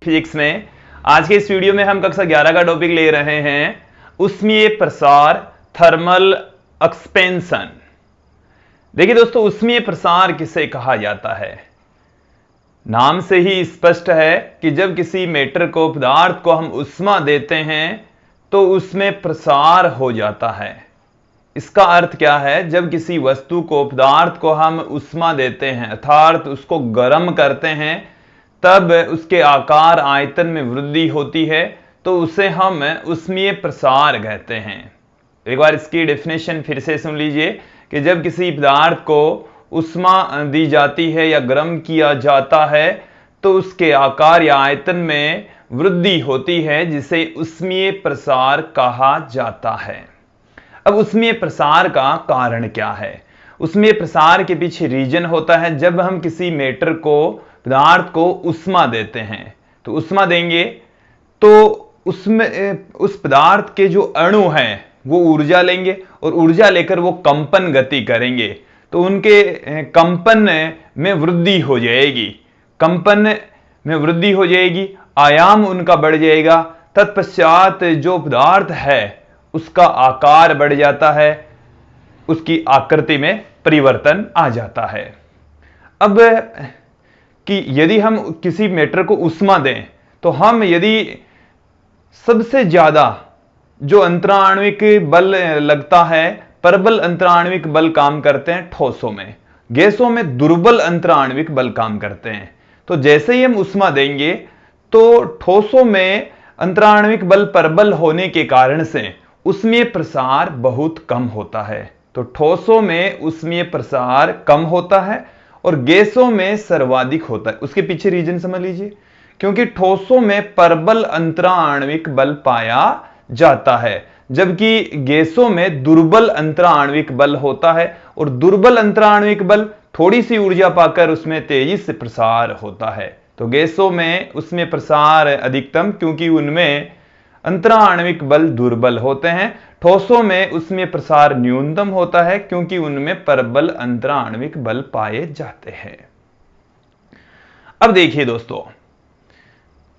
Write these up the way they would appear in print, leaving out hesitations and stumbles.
Physics में आज के इस वीडियो में हम कक्षा 11 का टॉपिक ले रहे हैं ऊष्मीय प्रसार, थर्मल एक्सपेंशन। देखिए दोस्तों, ऊष्मीय प्रसार किसे कहा जाता है? नाम से ही स्पष्ट है कि जब किसी मैटर को, पदार्थ को हम ऊष्मा देते हैं तो उसमें प्रसार हो जाता है। इसका अर्थ क्या है? जब किसी वस्तु को, पदार्थ को हम ऊष्मा देते हैं अर्थात उसको गर्म करते हैं, तब उसके आकार, आयतन में वृद्धि होती है, तो उसे हम ऊष्मीय प्रसार कहते हैं। एक बार इसकी डेफिनेशन फिर से सुन लीजिए कि जब किसी पदार्थ को ऊष्मा दी जाती है या गर्म किया जाता है तो उसके आकार या आयतन में वृद्धि होती है, जिसे ऊष्मीय प्रसार कहा जाता है। अब ऊष्मीय प्रसार का कारण क्या है? ऊष्मीय प्रसार के पीछे रीजन होता है जब हम किसी मैटर को, पदार्थ को ऊष्मा देते हैं। तो ऊष्मा देंगे तो उसमें उस पदार्थ के जो अणु हैं वो ऊर्जा लेंगे और ऊर्जा लेकर वो कंपन गति करेंगे, तो उनके कंपन में वृद्धि हो जाएगी। कंपन में वृद्धि हो जाएगी, आयाम उनका बढ़ जाएगा। तत्पश्चात जो पदार्थ है उसका आकार बढ़ जाता है, उसकी आकृति में परिवर्तन आ जाता है। अब कि यदि हम किसी मैटर को ऊष्मा दें तो हम यदि सबसे ज्यादा जो अंतराण्विक बल लगता है, प्रबल अंतराण्विक बल काम करते हैं ठोसों में, गैसों में दुर्बल अंतराण्विक बल काम करते हैं। तो जैसे ही हम ऊष्मा देंगे तो ठोसों में अंतराण्विक बल प्रबल होने के कारण से ऊष्मीय प्रसार बहुत कम होता है। तो ठोसों में ऊष्मीय प्रसार कम होता है और गैसों में सर्वाधिक होता है। उसके पीछे रीजन समझ लीजिए, क्योंकि ठोसों में प्रबल अंतराण्विक बल पाया जाता है, जबकि गैसों में दुर्बल अंतराण्विक बल होता है। और दुर्बल अंतराण्विक बल थोड़ी सी ऊर्जा पाकर उसमें तेजी से प्रसार होता है। तो गैसों में उसमें प्रसार अधिकतम, क्योंकि उनमें अंतराण्विक बल दुर्बल होते हैं। ठोसों में उसमें प्रसार न्यूनतम होता है, क्योंकि उनमें प्रबल अंतराण्विक बल पाए जाते हैं। अब देखिए दोस्तों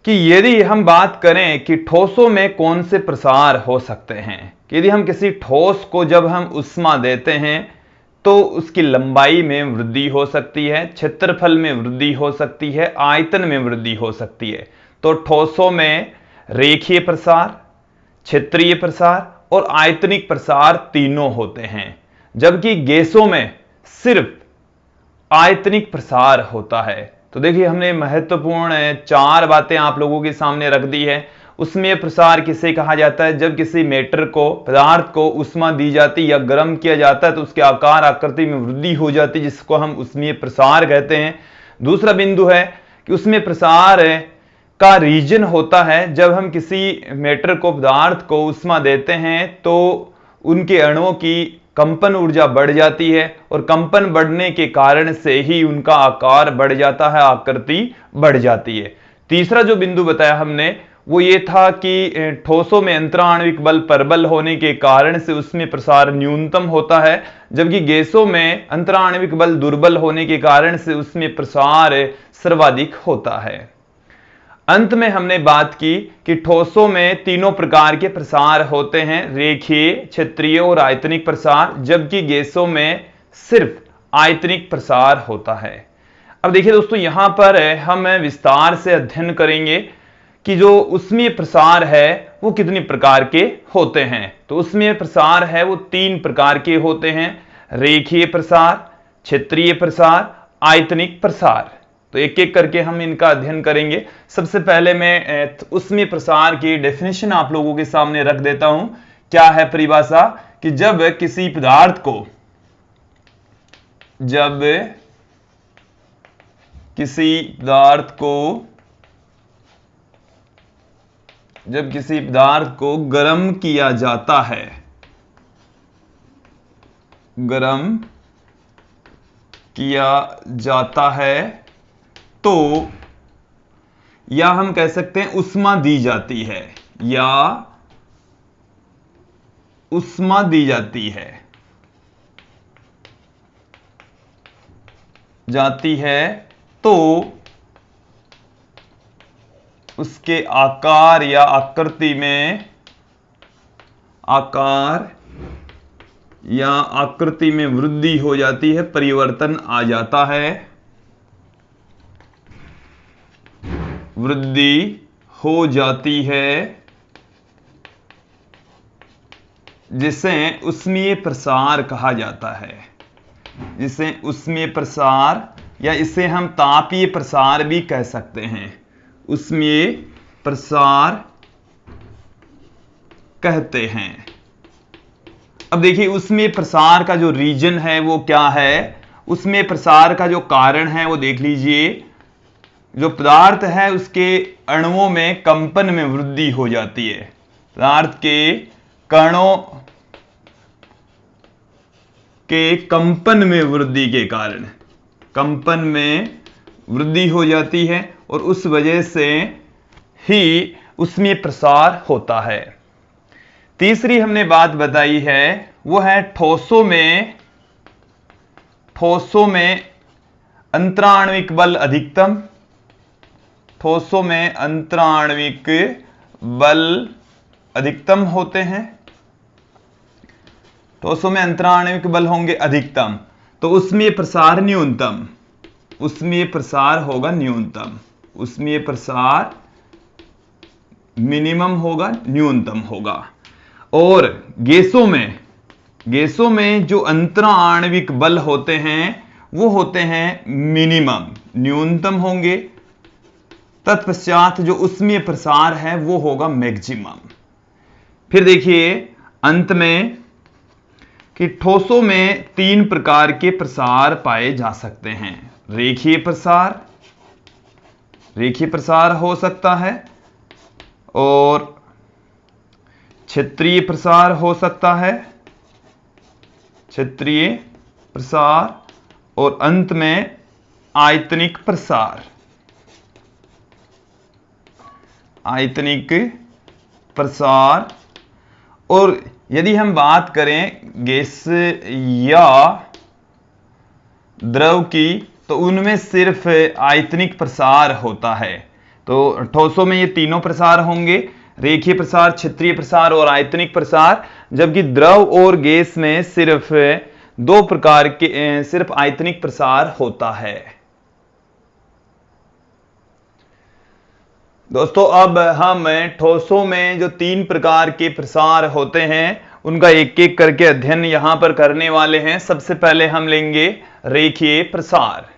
कि यदि हम बात करें कि ठोसों में कौन से प्रसार हो सकते हैं, कि यदि हम किसी ठोस को जब हम ऊष्मा देते हैं तो उसकी लंबाई में वृद्धि हो सकती है, क्षेत्रफल में वृद्धि हो सकती है, आयतन में वृद्धि हो सकती है। तो ठोसों में रेखीय प्रसार, क्षेत्रीय प्रसार और आयतनिक प्रसार तीनों होते हैं, जबकि गैसों में सिर्फ आयतनिक प्रसार होता है। तो देखिए, हमने महत्वपूर्ण 4 बातें आप लोगों के सामने रख दी है। ऊष्मीय प्रसार किसे कहा जाता है? जब किसी मैटर को, पदार्थ को ऊष्मा दी जाती है या गर्म किया जाता है तो उसके आकार, आकृति में वृद्धि हो जाती है, जिसको हम ऊष्मीय प्रसार कहते हैं। दूसरा बिंदु है कि ऊष्मीय प्रसार का रीजन होता है जब हम किसी मैटर को, पदार्थ को ऊष्मा देते हैं तो उनके अणुओं की कंपन ऊर्जा बढ़ जाती है और कंपन बढ़ने के कारण से ही उनका आकार बढ़ जाता है, आकृति बढ़ जाती है। तीसरा जो बिंदु बताया हमने वो ये था कि ठोसों में अंतराण्विक बल प्रबल होने के कारण से उसमें प्रसार न्यूनतम होता है, जबकि गैसों में अंतराण्विक बल दुर्बल होने के कारण से उसमें प्रसार सर्वाधिक होता है। अंत में हमने बात की कि ठोसों में तीनों प्रकार के प्रसार होते हैं, रेखीय, क्षेत्रीय और आयतनिक प्रसार, जबकि गैसों में सिर्फ आयतनिक प्रसार होता है। अब देखिए दोस्तों, यहां पर हम विस्तार से अध्ययन करेंगे कि जो ऊष्मीय प्रसार है वो कितनी प्रकार के होते हैं। तो ऊष्मीय प्रसार है वो 3 प्रकार के होते हैं, रेखीय प्रसार, क्षेत्रीय प्रसार, आयतनिक प्रसार। तो एक एक करके हम इनका अध्ययन करेंगे। सबसे पहले मैं ऊष्मीय प्रसार की डेफिनेशन आप लोगों के सामने रख देता हूं। क्या है परिभाषा? कि जब किसी पदार्थ को, जब किसी पदार्थ को गर्म किया जाता है, गर्म किया जाता है तो, या हम कह सकते हैं ऊष्मा दी जाती है, या ऊष्मा दी जाती है तो उसके आकार या आकृति में, आकार या आकृति में वृद्धि हो जाती है, परिवर्तन आ जाता है, वृद्धि हो जाती है, जिसे ऊष्मीय प्रसार कहा जाता है, जिसे ऊष्मीय प्रसार या इसे हम तापीय प्रसार भी कह सकते हैं, ऊष्मीय प्रसार कहते हैं। अब देखिए ऊष्मीय प्रसार का जो रीजन है वो क्या है, ऊष्मीय प्रसार का जो कारण है वो देख लीजिए, जो पदार्थ है उसके अणुओं में कंपन में वृद्धि हो जाती है, पदार्थ के कणों के कंपन में वृद्धि के कारण कंपन में वृद्धि हो जाती है और उस वजह से ही ऊष्मीय प्रसार होता है। तीसरी हमने बात बताई है वो है ठोसों में अंतराण्विक बल अधिकतम, ठोसों में अंतराण्विक बल अधिकतम होते हैं, ठोसों में अंतराण्विक बल होंगे अधिकतम, तो ऊष्मीय प्रसार न्यूनतम, ऊष्मीय प्रसार होगा न्यूनतम, ऊष्मीय प्रसार मिनिमम होगा, न्यूनतम होगा। और गैसों में जो अंतराण्विक बल होते हैं वो होते हैं मिनिमम, न्यूनतम होंगे, तत्पश्चात जो ऊष्मीय प्रसार है वो होगा मैक्सिमम। फिर देखिए अंत में कि ठोसों में 3 प्रकार के प्रसार पाए जा सकते हैं, रेखीय प्रसार हो सकता है, और क्षेत्रीय प्रसार हो सकता है, क्षेत्रीय प्रसार, और अंत में आयतनिक प्रसार, आयतनिक प्रसार। और यदि हम बात करें गैस या द्रव की तो उनमें सिर्फ आयतनिक प्रसार होता है। तो ठोसों में ये तीनों प्रसार होंगे, रेखीय प्रसार, क्षेत्रीय प्रसार और आयतनिक प्रसार, जबकि द्रव और गैस में सिर्फ 2 प्रकार के सिर्फ आयतनिक प्रसार होता है। दोस्तों अब हम ठोसों में जो 3 प्रकार के प्रसार होते हैं उनका एक एक करके अध्ययन यहां पर करने वाले हैं। सबसे पहले हम लेंगे रेखीय प्रसार।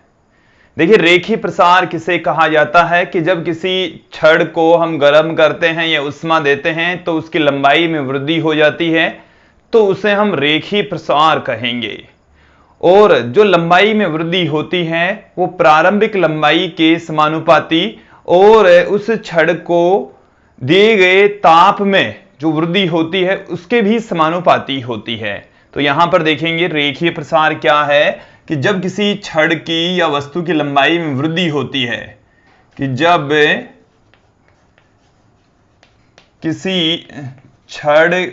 देखिए रेखीय प्रसार किसे कहा जाता है कि जब किसी छड़ को हम गर्म करते हैं या उष्मा देते हैं तो उसकी लंबाई में वृद्धि हो जाती है, तो उसे हम रेखीय प्रसार कहेंगे। और जो लंबाई में वृद्धि होती है वो प्रारंभिक लंबाई के समानुपाती और उस छड़ को दिए गए ताप में जो वृद्धि होती है उसके भी समानुपाती होती है। तो यहां पर देखेंगे रेखीय प्रसार क्या है कि जब किसी छड़ की या वस्तु की लंबाई में वृद्धि होती है, कि जब किसी छड़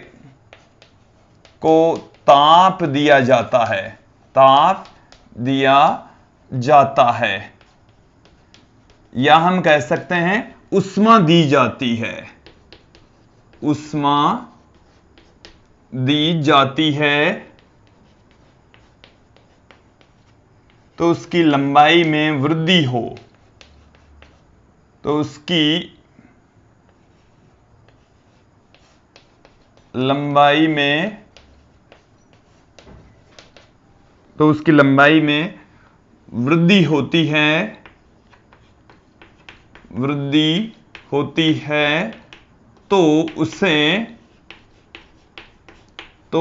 को ताप दिया जाता है, ताप दिया जाता है, या हम कह सकते हैं उष्मा दी जाती है, उष्मा दी जाती है, तो उसकी लंबाई में वृद्धि हो, तो उसकी लंबाई में वृद्धि होती है, तो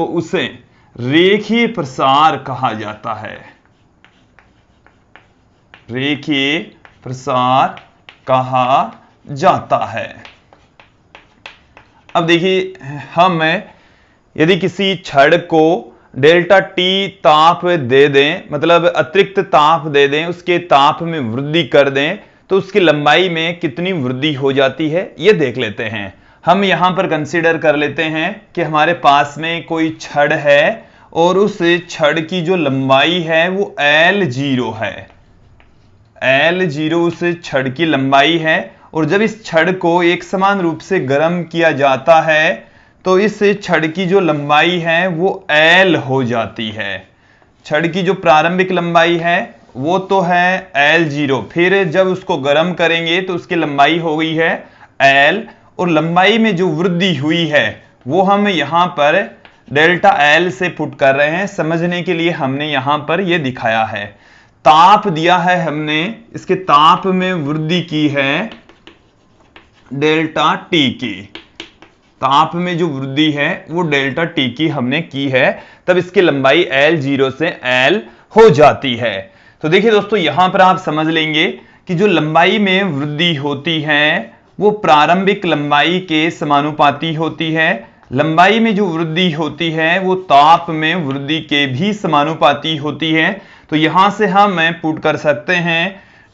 उसे रेखीय प्रसार कहा जाता है, रेखीय प्रसार कहा जाता है। अब देखिए हम यदि किसी छड़ को डेल्टा टी ताप दे दें, मतलब अतिरिक्त ताप दे दें, उसके ताप में वृद्धि कर दें, तो उसकी लंबाई में कितनी वृद्धि हो जाती है ये देख लेते हैं। हम यहां पर कंसीडर कर लेते हैं कि हमारे पास में कोई छड़ है और उस छड़ की जो लंबाई है वो L0 है, L0 उस छड़ की लंबाई है, और जब इस छड़ को एक समान रूप से गर्म किया जाता है तो इस छड़ की जो लंबाई है वो L हो जाती है। छड़ की जो प्रारंभिक लंबाई है वो तो है L0, फिर जब उसको गर्म करेंगे तो उसकी लंबाई हो गई है L, और लंबाई में जो वृद्धि हुई है वो हम यहां पर डेल्टा L से पुट कर रहे हैं। समझने के लिए हमने यहां पर ये दिखाया है। ताप दिया है हमने, इसके ताप में वृद्धि की है डेल्टा T की, ताप में जो वृद्धि है वो डेल्टा T की हमने की है, तब इसकी लंबाई L0 से L हो जाती है। तो देखिए दोस्तों, यहां पर आप समझ लेंगे कि जो लंबाई में वृद्धि होती है वो प्रारंभिक लंबाई के समानुपाती होती है। लंबाई में जो वृद्धि होती है वो ताप में वृद्धि के भी समानुपाती होती है। तो यहां से हम पुट कर सकते हैं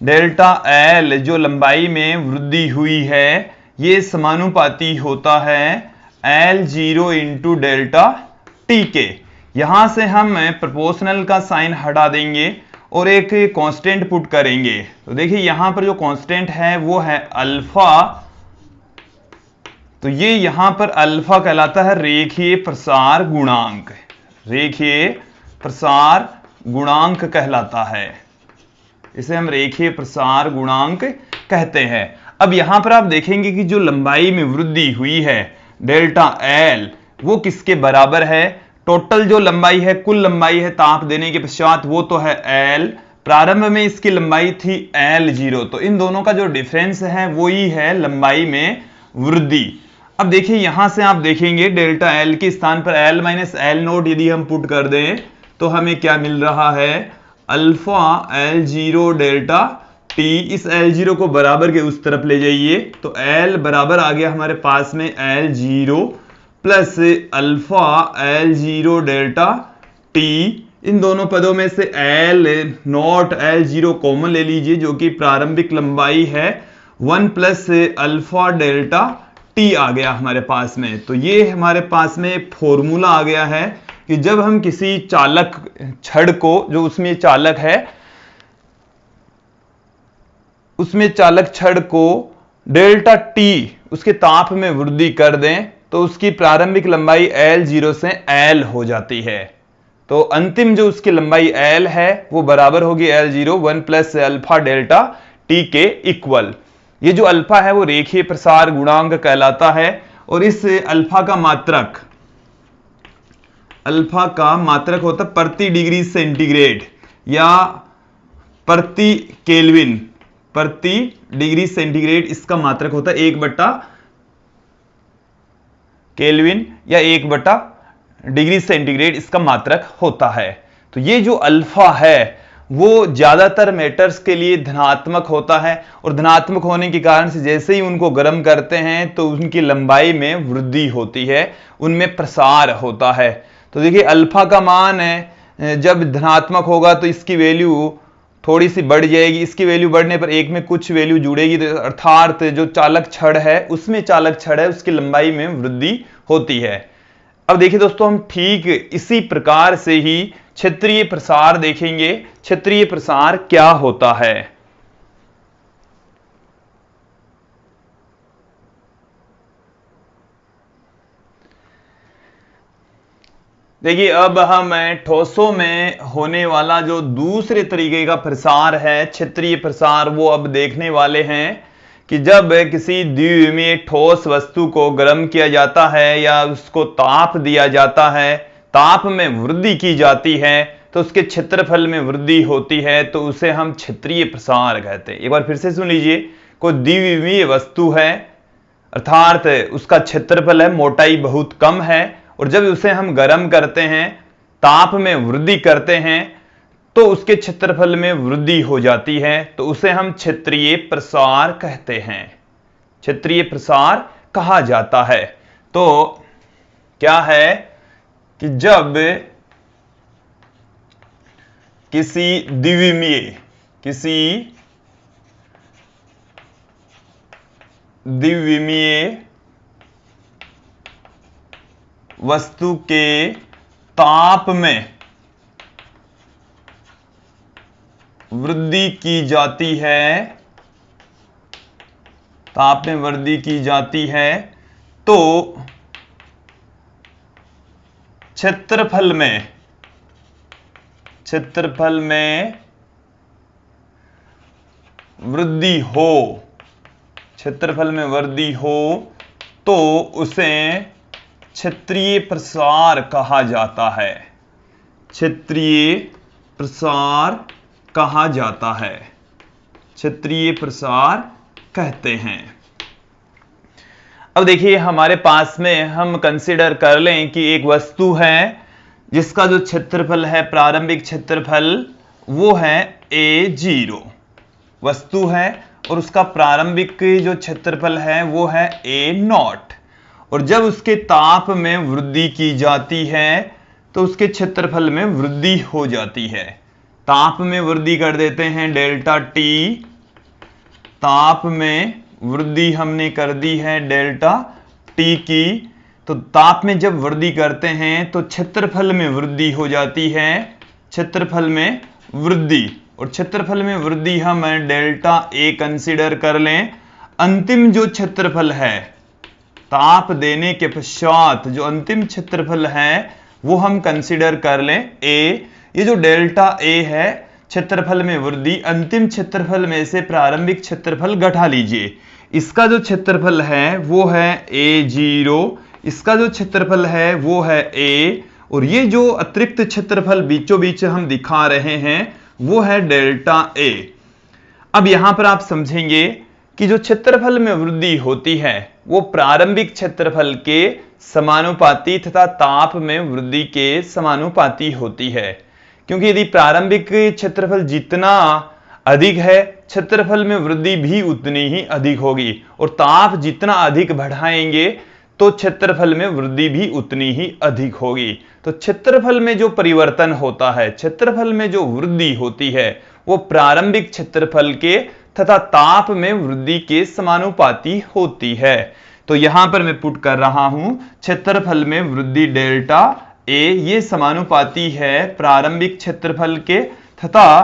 डेल्टा L जो लंबाई में वृद्धि हुई है ये समानुपाती होता है L0 इंटू डेल्टा T के। यहां से हम प्रोपोर्शनल का साइन हटा देंगे और एक कांस्टेंट पुट करेंगे। तो देखिए यहां पर जो कांस्टेंट है वो है अल्फा, तो ये यहां पर अल्फा कहलाता है रेखीय प्रसार गुणांक, रेखीय प्रसार गुणांक कहलाता है, इसे हम रेखीय प्रसार गुणांक कहते हैं। अब यहां पर आप देखेंगे कि जो लंबाई में वृद्धि हुई है डेल्टा L वो किसके बराबर है, टोटल जो लंबाई है, कुल लंबाई है ताप देने के पश्चात वो तो है L, प्रारंभ में इसकी लंबाई थी L0, तो इन दोनों का जो डिफरेंस है वो ही है लंबाई में वृद्धि। अब देखिए यहां से आप देखेंगे डेल्टा L के स्थान पर L माइनस L नोट यदि हम पुट कर दें तो हमें क्या मिल रहा है, अल्फा L0 डेल्टा T। इस L0 को बराबर के उस तरफ ले जाइए तो L बराबर आ गया हमारे पास में L0 plus alpha L0 delta T। इन दोनों पदों में से L नॉट L0 कॉमन ले लीजिए जो कि प्रारंभिक लंबाई है, 1 प्लस अल्फा डेल्टा T आ गया हमारे पास में। तो ये हमारे पास में फॉर्मूला आ गया है कि जब हम किसी चालक छड़ को, जो उसमें चालक है, उसमें चालक छड़ को डेल्टा T उसके ताप में वृद्धि कर दें तो उसकी प्रारंभिक लंबाई L0 से L हो जाती है। तो अंतिम जो उसकी लंबाई L है वो बराबर होगी L0 1 plus alpha delta T के इक्वल। ये जो अल्फा है वो रेखीय प्रसार गुणांक कहलाता है और इस अल्फा का मात्रक, अल्फा का मात्रक होता है प्रति डिग्री सेंटीग्रेड या प्रति केल्विन, प्रति डिग्री सेंटीग्रेड इसका मात्रक होता है 1 केल्विन या 1 डिग्री सेंटीग्रेड इसका मात्रक होता है। तो ये जो अल्फा है वो ज्यादातर मेटल्स के लिए धनात्मक होता है और धनात्मक होने के कारण से जैसे ही उनको गर्म करते हैं तो उनकी लंबाई में वृद्धि होती है, उनमें प्रसार होता है। तो देखिए अल्फा का मान है जब धनात्मक होगा तो इसकी वैल्यू थोड़ी सी बढ़ जाएगी, इसकी वैल्यू बढ़ने पर एक में कुछ वैल्यू जुड़ेगी, तो अर्थात जो चालक छड़ है उसमें चालक छड़ है उसकी लंबाई में वृद्धि होती है। अब देखिए दोस्तों, हम ठीक इसी प्रकार से ही क्षेत्रीय प्रसार देखेंगे। क्षेत्रीय प्रसार क्या होता है? देखिए अब हम ठोसों में होने वाला जो दूसरे तरीके का प्रसार है क्षेत्रीय प्रसार वो अब देखने वाले हैं कि जब किसी द्विविमीय ठोस वस्तु को गर्म किया जाता है या उसको ताप दिया जाता है, ताप में वृद्धि की जाती है तो उसके क्षेत्रफल में वृद्धि होती है, तो उसे हम क्षेत्रीय प्रसार कहते हैं। एक बार फिर से सुन लीजिए, कोई द्विविमीय वस्तु है अर्थात उसका क्षेत्रफल है, मोटाई बहुत कम है, और जब उसे हम गर्म करते हैं, ताप में वृद्धि करते हैं तो उसके क्षेत्रफल में वृद्धि हो जाती है, तो उसे हम क्षेत्रीय प्रसार कहते हैं, क्षेत्रीय प्रसार कहा जाता है। तो क्या है कि जब किसी द्विविमीय वस्तु के ताप में वृद्धि की जाती है ताप में वृद्धि की जाती है तो क्षेत्रफल में वृद्धि हो, क्षेत्रफल में वृद्धि हो तो उसे क्षेत्रीय प्रसार कहा जाता है। क्षेत्रीय प्रसार कहा जाता है, क्षेत्रीय प्रसार कहते हैं। अब देखिए हमारे पास में हम कंसीडर कर लें कि एक वस्तु है जिसका जो क्षेत्रफल है, प्रारंभिक क्षेत्रफल, वो है A0 वस्तु है और उसका प्रारंभिक जो क्षेत्रफल है वो है A0। और जब उसके ताप में वृद्धि की जाती है तो उसके क्षेत्रफल में वृद्धि हो जाती है। ताप में वृद्धि कर देते हैं डेल्टा टी, ताप में वृद्धि हमने कर दी है डेल्टा टी की। तो ताप में जब वृद्धि करते हैं तो क्षेत्रफल में वृद्धि हो जाती है, क्षेत्रफल में वृद्धि, और क्षेत्रफल में वृद्धि हम डेल्टा ए कंसीडर कर लें। अंतिम जो क्षेत्रफल है ताप देने के पश्चात जो अंतिम क्षेत्रफल है वो हम कंसीडर कर लें ए। ये जो डेल्टा ए है क्षेत्रफल में वृद्धि, अंतिम क्षेत्रफल में से प्रारंभिक क्षेत्रफल घटा लीजिए। इसका जो क्षेत्रफल है वो है A0, इसका जो क्षेत्रफल है वो है A, और ये जो अतिरिक्त क्षेत्रफल बीचों बीच हम दिखा रहे हैं वो है डेल्टा A। अब यहां पर आप समझेंगे कि जो क्षेत्रफल में वृद्धि होती है वो प्रारंभिक क्षेत्रफल के समानुपाती तथा ताप में वृद्धि के समानुपाती होती है, क्योंकि यदि प्रारंभिक क्षेत्रफल जितना अधिक है क्षेत्रफल में वृद्धि भी उतनी ही अधिक होगी, और ताप जितना अधिक बढ़ाएंगे तो क्षेत्रफल में वृद्धि भी उतनी ही अधिक होगी। तो क्षेत्रफल में जो परिवर्तन होता है, क्षेत्रफल में जो वृद्धि होती है वो प्रारंभिक क्षेत्रफल के तथा ताप में वृद्धि के समानुपाती होती है। तो यहां पर मैं पुट कर रहा हूं क्षेत्रफल में वृद्धि डेल्टा ए, ये समानुपाती है प्रारंभिक क्षेत्रफल के तथा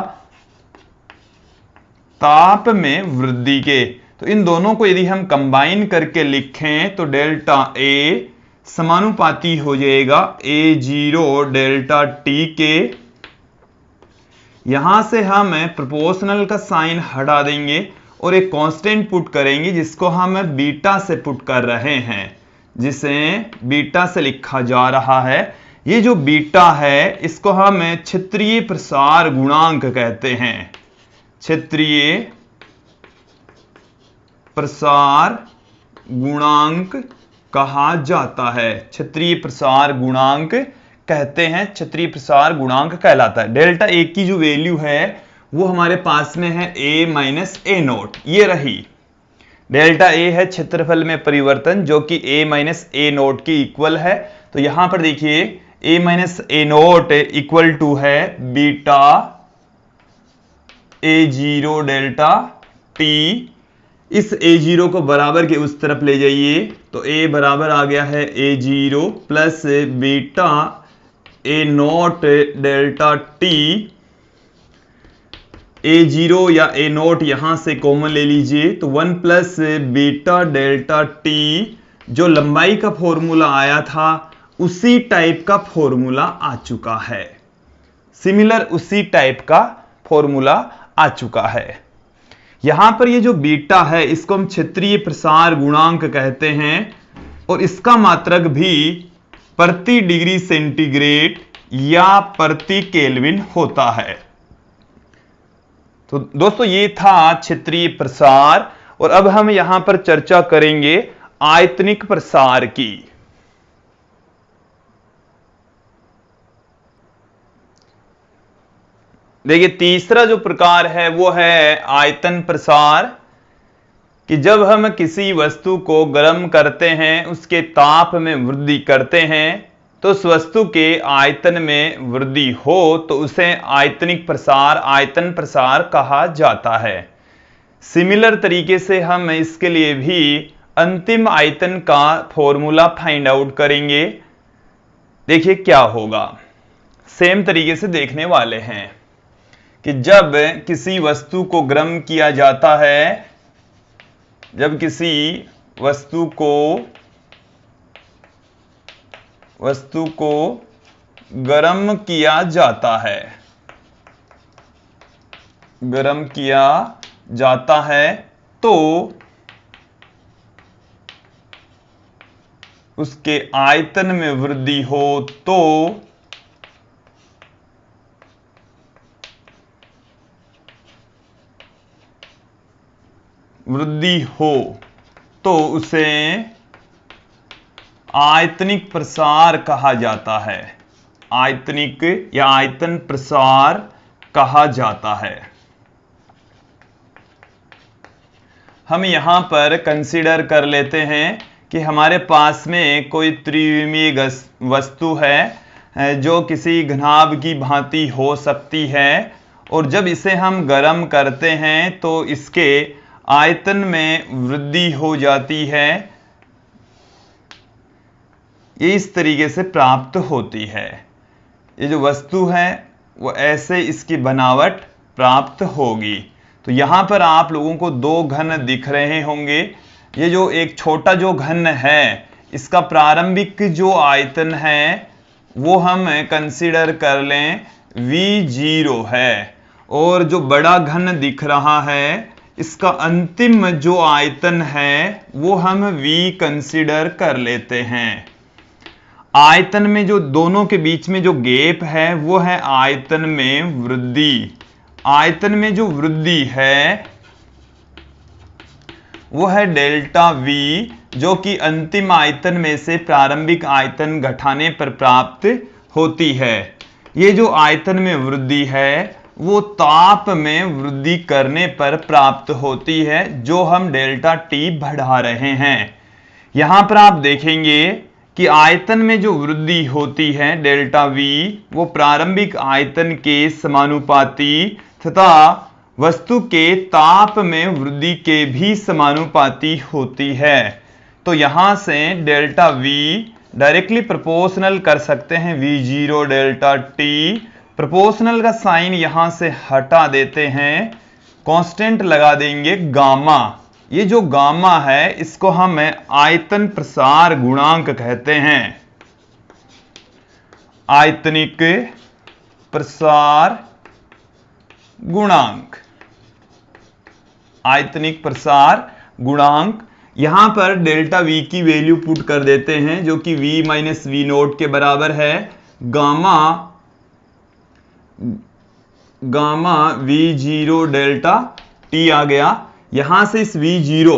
ताप में वृद्धि के। तो इन दोनों को यदि हम कंबाइन करके लिखें तो डेल्टा ए समानुपाती हो जाएगा A0 डेल्टा टी के। यहां से हम प्रोपोर्शनल का साइन हटा देंगे और एक कांस्टेंट पुट करेंगे जिसको हम बीटा से पुट कर रहे हैं, जिसे बीटा से लिखा जा रहा है। ये जो बीटा है इसको हम क्षेत्रीय प्रसार गुणांक कहते हैं, क्षेत्रीय प्रसार गुणांक कहा जाता है, क्षेत्रीय प्रसार गुणांक कहते हैं, क्षेत्रीय प्रसार गुणांक कहलाता है। डेल्टा ए की जो वैल्यू है वो हमारे पास में है A माइनस A0, ये रही डेल्टा ए है क्षेत्रफल में परिवर्तन जो कि A माइनस A0 के इक्वल है। तो यहां पर देखिए A minus A0 equal to है बीटा A0 डेल्टा टी। इस A0 को बराबर के उस तरफ ले जाइए तो A बराबर आ गया है A0 plus beta A0 delta T. A0 या A0 यहां से कॉमन ले लीजिए तो 1 प्लस बीटा डेल्टा टी, जो लंबाई का फॉर्मूला आया था उसी टाइप का फॉर्मूला आ चुका है, सिमिलर उसी टाइप का फॉर्मूला आ चुका है। यहां पर ये जो बीटा है इसको हम क्षेत्रीय प्रसार गुणांक कहते हैं और इसका मात्रक भी प्रति डिग्री सेंटीग्रेड या प्रति केल्विन होता है। तो दोस्तों ये था क्षेत्रीय प्रसार, और अब हम यहां पर चर्चा करेंगे आयतनिक प्रसार की। देखिए तीसरा जो प्रकार है वो है आयतन प्रसार, कि जब हम किसी वस्तु को गर्म करते हैं उसके ताप में वृद्धि करते हैं तो उस वस्तु के आयतन में वृद्धि हो तो उसे आयतनिक प्रसार, आयतन प्रसार कहा जाता है। सिमिलर तरीके से हम इसके लिए भी अंतिम आयतन का फॉर्मूला फाइंड आउट करेंगे। देखिए क्या होगा, सेम तरीके से देखने वाले हैं कि जब किसी वस्तु को गर्म किया जाता है जब किसी वस्तु को गर्म किया जाता है, गर्म किया जाता है तो उसके आयतन में वृद्धि हो तो उसे आयतनिक प्रसार कहा जाता है। आयतनिक या आयतन प्रसार कहा जाता है। हम यहां पर कंसीडर कर लेते हैं कि हमारे पास में कोई त्रिविमीय वस्तु है जो किसी घनाभ की भांति हो सकती है, और जब इसे हम गर्म करते हैं तो इसके आयतन में वृद्धि हो जाती है। ये इस तरीके से प्राप्त होती है। ये जो वस्तु है वो ऐसे इसकी बनावट प्राप्त होगी। तो यहां पर आप लोगों को दो घन दिख रहे होंगे। ये जो एक छोटा जो घन है इसका प्रारंभिक जो आयतन है वो हम कंसीडर कर लें V0 है, और जो बड़ा घन दिख रहा है इसका अंतिम जो आयतन है वो हम V कंसीडर कर लेते हैं। आयतन में जो दोनों के बीच में जो गैप है वो है आयतन में वृद्धि। आयतन में जो वृद्धि है वो है डेल्टा V, जो कि अंतिम आयतन में से प्रारंभिक आयतन घटाने पर प्राप्त होती है। ये जो आयतन में वृद्धि है वो ताप में वृद्धि करने पर प्राप्त होती है, जो हम डेल्टा T बढ़ा रहे हैं। यहां पर आप देखेंगे कि आयतन में जो वृद्धि होती है डेल्टा V वो प्रारंभिक आयतन के समानुपाती तथा वस्तु के ताप में वृद्धि के भी समानुपाती होती है। तो यहां से डेल्टा V डायरेक्टली प्रोपोर्शनल कर सकते हैं V0 डेल्टा T। प्रोपोर्शनल का साइन यहां से हटा देते हैं, कांस्टेंट लगा देंगे गामा। ये जो गामा है इसको हम आयतन प्रसार गुणांक कहते हैं। आयतनिक प्रसार गुणांक, आयतनिक प्रसार गुणांक। यहां पर डेल्टा V की वैल्यू पुट कर देते हैं जो कि V माइनस V नोट के बराबर है। गामा V0 डेल्टा T आ गया। यहां से इस V0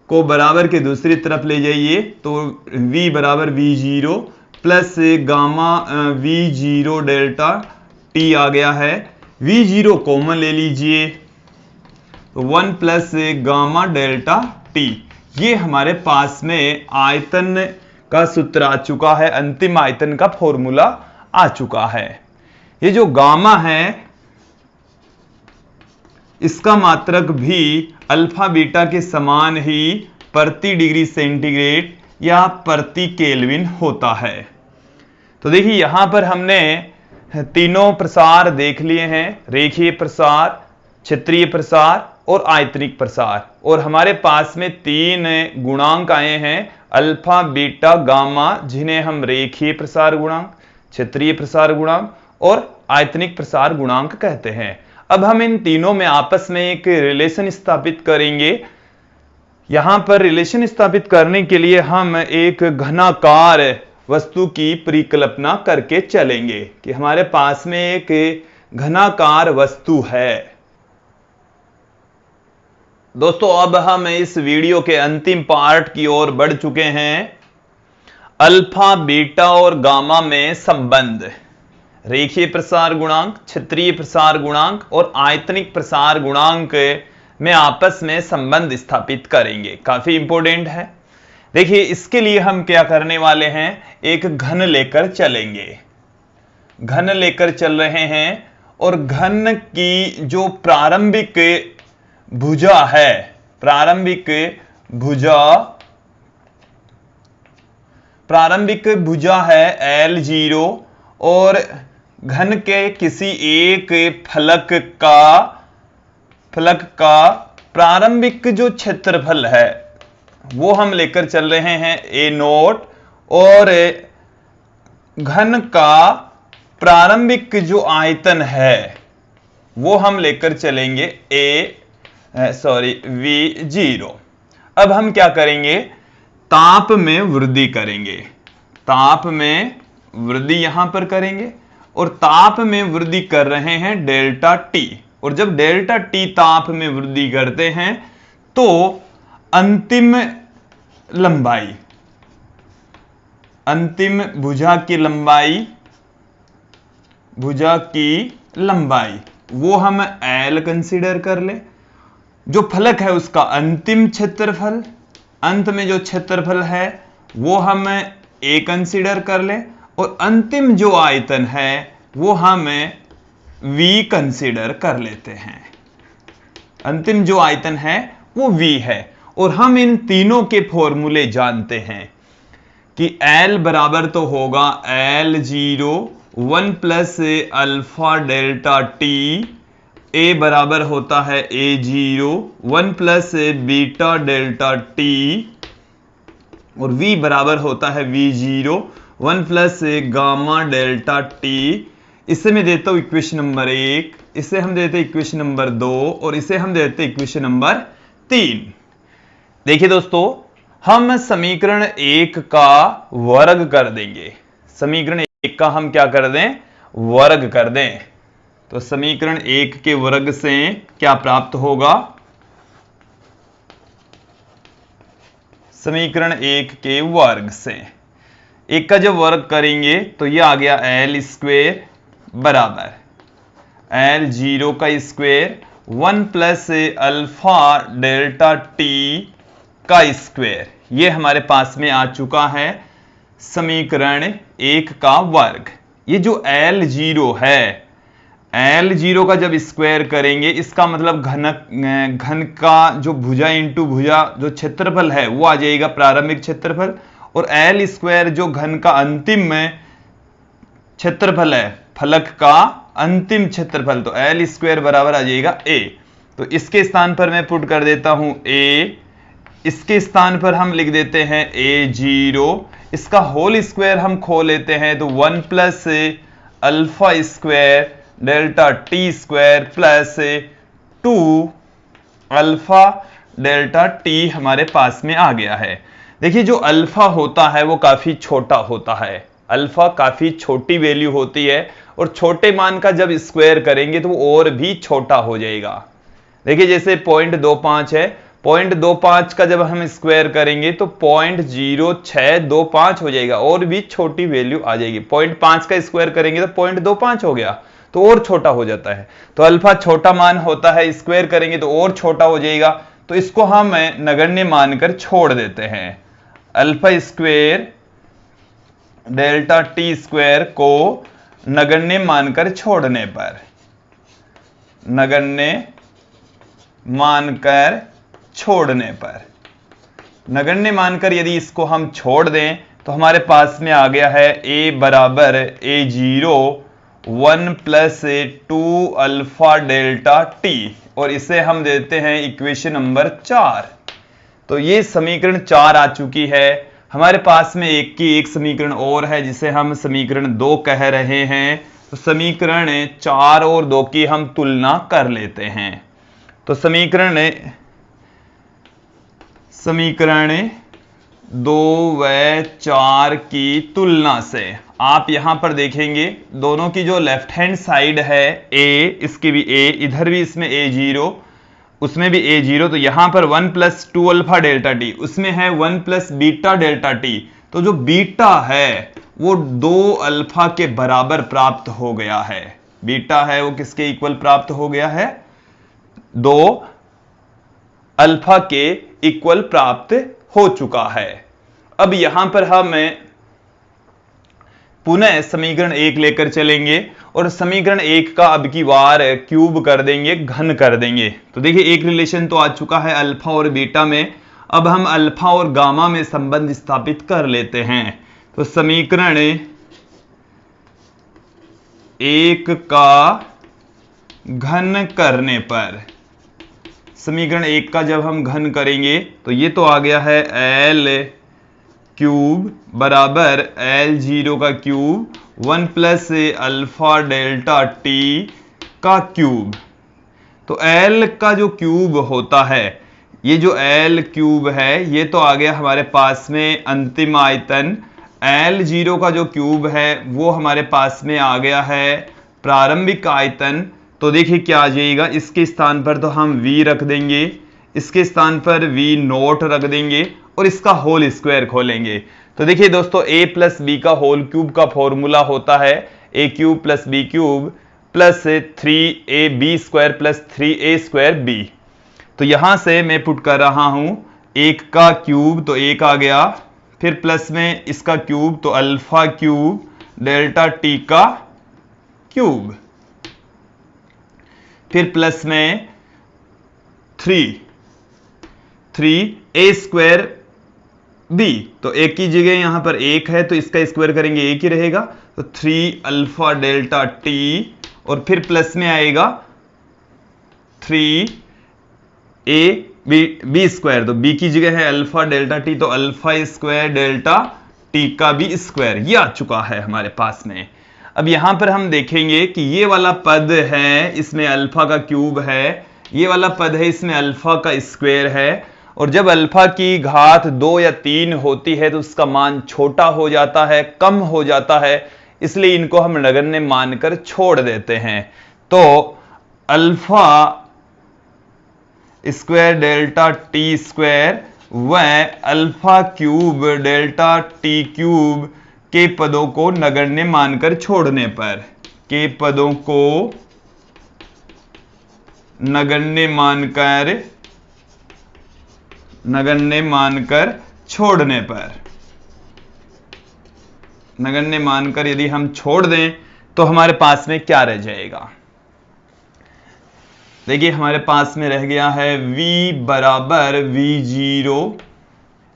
को बराबर के दूसरी तरफ ले जाइए तो V बराबर V0 plus gamma V0 delta T आ गया है। V0 कॉमन ले लीजिए तो 1 प्लस गामा डेल्टा T। ये हमारे पास में आयतन का सूत्र आ चुका है, अंतिम आयतन का फॉर्मूला आ चुका है। ये जो गामा है इसका मात्रक भी अल्फा बीटा के समान ही प्रति डिग्री सेंटीग्रेड या प्रति केल्विन होता है। तो देखिए यहां पर हमने तीनों प्रसार देख लिए हैं, रेखीय प्रसार, क्षेत्रीय प्रसार और आयतनिक प्रसार। और हमारे पास में तीन गुणांक आए हैं अल्फा बीटा गामा, जिन्हें हम रेखीय प्रसार गुणांक, क्षेत्रीय प्रसार गुणांक और आयतनिक प्रसार गुणांक कहते हैं। अब हम इन तीनों में आपस में एक रिलेशन स्थापित करेंगे। यहां पर रिलेशन स्थापित करने के लिए हम एक घनाकार वस्तु की परिकल्पना करके चलेंगे कि हमारे पास में एक घनाकार वस्तु है। दोस्तों अब हम इस वीडियो के अंतिम पार्ट की ओर बढ़ चुके हैं। अल्फा बीटा और गामा में संबंध, रेखीय प्रसार गुणांक, क्षेत्रीय प्रसार गुणांक और आयतनिक प्रसार गुणांक में आपस में संबंध स्थापित करेंगे। काफी इंपॉर्टेंट है। देखिए इसके लिए हम क्या करने वाले हैं, एक घन लेकर चलेंगे। घन लेकर चल रहे हैं और घन की जो प्रारंभिक भुजा है, प्रारंभिक भुजा है L0 और घन के किसी एक फलक का प्रारंभिक जो क्षेत्रफल है वो हम लेकर चल रहे हैं ए नोट, और घन का प्रारंभिक जो आयतन है वो हम लेकर चलेंगे V0। अब हम क्या करेंगे, ताप में वृद्धि करेंगे, ताप में वृद्धि यहां पर करेंगे, और ताप में वृद्धि कर रहे हैं डेल्टा टी। और जब डेल्टा टी ताप में वृद्धि करते हैं तो अंतिम लंबाई, अंतिम भुजा की लंबाई, भुजा की लंबाई वो हम L कंसीडर कर ले। जो फलक है उसका अंतिम क्षेत्रफल, अंत में जो क्षेत्रफल है वो हम A कंसीडर कर ले, और अंतिम जो आयतन है वो हम V कंसीडर कर लेते हैं। अंतिम जो आयतन है वो V है, और हम इन तीनों के फॉर्मूले जानते हैं कि L बराबर तो होगा L0 1 plus alpha delta T, A बराबर होता है A0 1 plus beta delta T, और V बराबर होता है V0 1 plus gamma delta T. इसे मैं देता हूं इक्वेशन नंबर 1, इसे हम देते इक्वेशन नंबर 2, और इसे हम देते इक्वेशन नंबर 3। देखिए दोस्तों, हम समीकरण 1 का वर्ग कर देंगे, समीकरण 1 का हम क्या कर दें, वर्ग कर दें। तो समीकरण 1 के वर्ग से क्या प्राप्त होगा, समीकरण 1 के वर्ग से 1 का जब वर्ग करेंगे तो ये आ गया L स्क्वेयर बराबर L0 का square 1 plus alpha delta T का स्क्वेयर। ये हमारे पास में आ चुका है समीकरण 1 का वर्ग। ये जो L0 है, L0 का जब स्क्वायर करेंगे इसका मतलब घन का जो भुजा इंटू भुजा जो क्षेत्रफल है वो आ जाएगा प्रारंभिक क्षेत्रफल, और L स्क्वायर जो घन का अंतिम में क्षेत्रफल है, फलक का अंतिम क्षेत्रफल, तो L स्क्वायर बराबर आ जाएगा A। तो इसके स्थान पर मैं पुट कर देता हूं A, इसके स्थान पर हम लिख देते हैं A0, इसका होल स्क्वायर हम खो लेते हैं तो 1 plus alpha square delta T square plus 2 alpha delta T हमारे पास में आ गया है। देखिए जो अल्फा होता है वो काफी छोटा होता है, अल्फा काफी छोटी वैल्यू होती है, और छोटे मान का जब स्क्वायर करेंगे तो वो और भी छोटा हो जाएगा। देखिए जैसे 0.25 है, 0.25 का जब हम स्क्वायर करेंगे तो 0.0625 हो जाएगा, और भी छोटी वैल्यू आ जाएगी। 0.5 का स्क्वायर करेंगे तो 0.25 हो गया, तो और छोटा हो जाता है। तो अल्फा छोटा मान होता है, स्क्वायर करेंगे तो और छोटा हो जाएगा, तो इसको हम नगण्य मानकर छोड़ देते हैं। Alpha square delta T square को नगण्य मानकर छोड़ने पर, नगण्य मानकर छोड़ने पर, नगण्य मानकर यदि इसको हम छोड़ दें तो हमारे पास में आ गया है A बराबर A0 1 plus 2 alpha delta T, और इसे हम देते हैं इक्वेशन नंबर 4। तो ये समीकरण 4 आ चुकी है। हमारे पास में एक की एक समीकरण और है जिसे हम समीकरण 2 कह रहे हैं। तो समीकरण 4 और 2 की हम तुलना कर लेते हैं। तो समीकरण 2 व 4 की तुलना से आप यहां पर देखेंगे दोनों की जो लेफ्ट हैंड साइड है A, इसकी भी A, इधर भी इसमें A0, उसमें भी A0, तो यहां पर 1 प्लस 2 अल्फा डेल्टा टी, उसमें है 1 प्लस बीटा डेल्टा टी। तो जो बीटा है वो 2 अल्फा के बराबर प्राप्त हो गया है, बीटा है वो किसके इक्वल प्राप्त हो गया है, 2 अल्फा के इक्वल प्राप्त हो चुका है। अब यहां पर हम पुनः समीकरण 1 लेकर चलेंगे और समीकरण 1 का अब की बार क्यूब कर देंगे, घन कर देंगे। तो देखिए एक रिलेशन तो आ चुका है अल्फा और बीटा में, अब हम अल्फा और गामा में संबंध स्थापित कर लेते हैं। तो समीकरण 1 का घन करने पर, समीकरण 1 का जब हम घन करेंगे तो ये तो आ गया है एल क्यूब बराबर L0 का cube 1 plus alpha delta T का क्यूब। तो L का जो क्यूब होता है, ये जो L क्यूब है ये तो आ गया हमारे पास में अंतिम आयतन। L0 का जो क्यूब है वो हमारे पास में आ गया है प्रारंभिक आयतन। तो देखिए क्या आ जाएगा, इसके स्थान पर तो हम V रख देंगे, इसके स्थान पर V नोट रख देंगे और इसका होल स्क्वायर खोलेंगे। तो देखिए दोस्तों, a प्लस बी का होल क्यूब का फॉर्मूला होता है a cube plus b cube plus 3ab square plus 3a square b. तो यहां से मैं पुट कर रहा हूं 1 का क्यूब तो 1 आ गया, फिर प्लस में इसका क्यूब तो अल्फा क्यूब डेल्टा टी का क्यूब, फिर प्लस में 3a स्क्वायर बी। तो एक की जगह यहां पर 1 है तो इसका स्क्वायर करेंगे 1 ही रहेगा, तो 3 अल्फा डेल्टा टी और फिर प्लस में आएगा 3a बी स्क्वायर। तो b की जगह है अल्फा डेल्टा टी, तो अल्फा स्क्वायर डेल्टा टी का बी स्क्वायर, ये आ चुका है हमारे पास में। अब यहां पर हम देखेंगे कि ये वाला पद है, इसमें अल्फा का क्यूब है, ये वाला पद है, इसमें अल्फा का स्क्वायर है। और जब अल्फा की घात 2 या 3 होती है तो उसका मान छोटा हो जाता है, कम हो जाता है, इसलिए इनको हम नगण्य मानकर छोड़ देते हैं। तो alpha square delta T square व alpha cube delta T cube के पदों को नगण्य मानकर छोड़ने पर, के पदों को नगण्य मानकर छोड़ने पर, नगण्य मानकर यदि हम छोड़ दें तो हमारे पास में क्या रह जाएगा। देखिए हमारे पास में रह गया है v बराबर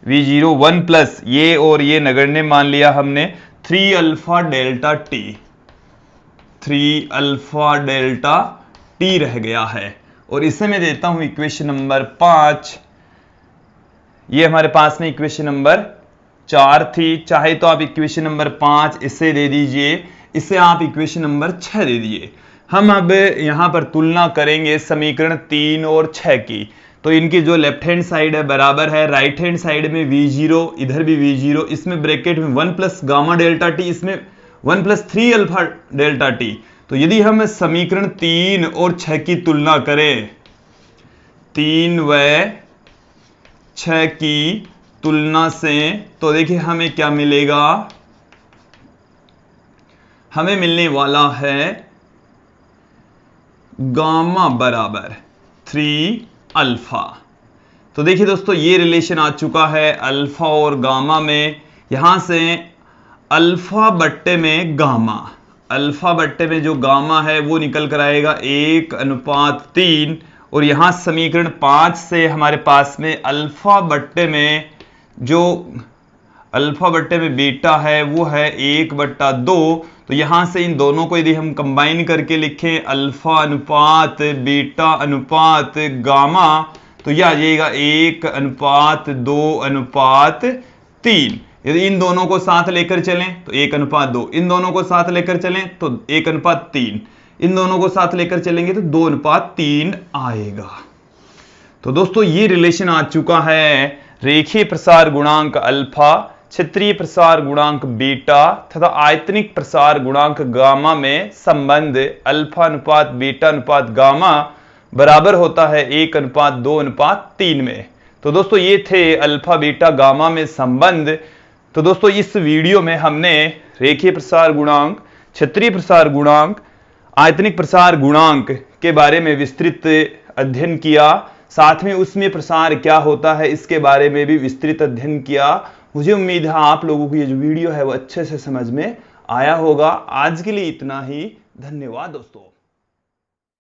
v0 1 प्लस ये और ये नगण्य मान लिया हमने 3 alpha delta T, 3 alpha delta T रह गया है। और इसे मैं देता हूं इक्वेशन नंबर 5। ये हमारे पास में इक्वेशन नंबर 4 थी, चाहे तो आप इक्वेशन नंबर 5 इसे दे दीजिए, इसे आप इक्वेशन नंबर 6 दे दीजिए। हम अब यहां पर तुलना करेंगे समीकरण 3 और 6 की। तो इनकी जो लेफ्ट हैंड साइड है बराबर है राइट हैंड साइड में v0, इधर भी v0, इसमें ब्रैकेट में 1 प्लस गामा डेल्टा टी, इसमें 1 प्लस 3 अल्फा डेल्टा टी। तो यदि हम समीकरण 3 और 6 की तुलना करें, 3 व 6 की तुलना से, तो देखिए हमें क्या मिलेगा, हमें मिलने वाला है गामा बराबर 3 अल्फा। तो देखिए दोस्तों, ये रिलेशन आ चुका है अल्फा और गामा में। यहां से अल्फा बट्टे में गामा, अल्फा बट्टे में जो गामा है वो निकल कर आएगा 1:3। और यहां समीकरण 5 से हमारे पास में अल्फा बट्टे में जो अल्फा बट्टे में बीटा है वो है 1/2। तो यहां से इन दोनों को यदि हम कंबाइन करके लिखें अल्फा अनुपात बीटा अनुपात गामा, तो यह आ जाएगा 1:2:3। यदि इन दोनों को साथ लेकर चलें तो 1:2, इन दोनों को साथ लेकर चलें तो 1:3, इन दोनों को साथ लेकर चलेंगे तो 2:3 आएगा। तो दोस्तों ये रिलेशन आ चुका है रेखीय प्रसार गुणांक अल्फा, क्षेत्रीय प्रसार गुणांक बीटा तथा आयतनिक प्रसार गुणांक गामा में संबंध अल्फा अनुपात बीटा अनुपात गामा बराबर होता है 1:2:3 में। तो दोस्तों ये थे अल्फा बीटा गामा में संबंध। तो दोस्तों इस वीडियो में हमने रेखीय प्रसार गुणांक, क्षेत्रीय प्रसार गुणांक, आयतनिक प्रसार गुणांक के बारे में विस्तृत अध्ययन किया, साथ में उसमें प्रसार क्या होता है इसके बारे में भी विस्तृत अध्ययन किया। मुझे उम्मीद है आप लोगों को ये जो वीडियो है वो अच्छे से समझ में आया होगा। आज के लिए इतना ही, धन्यवाद दोस्तों।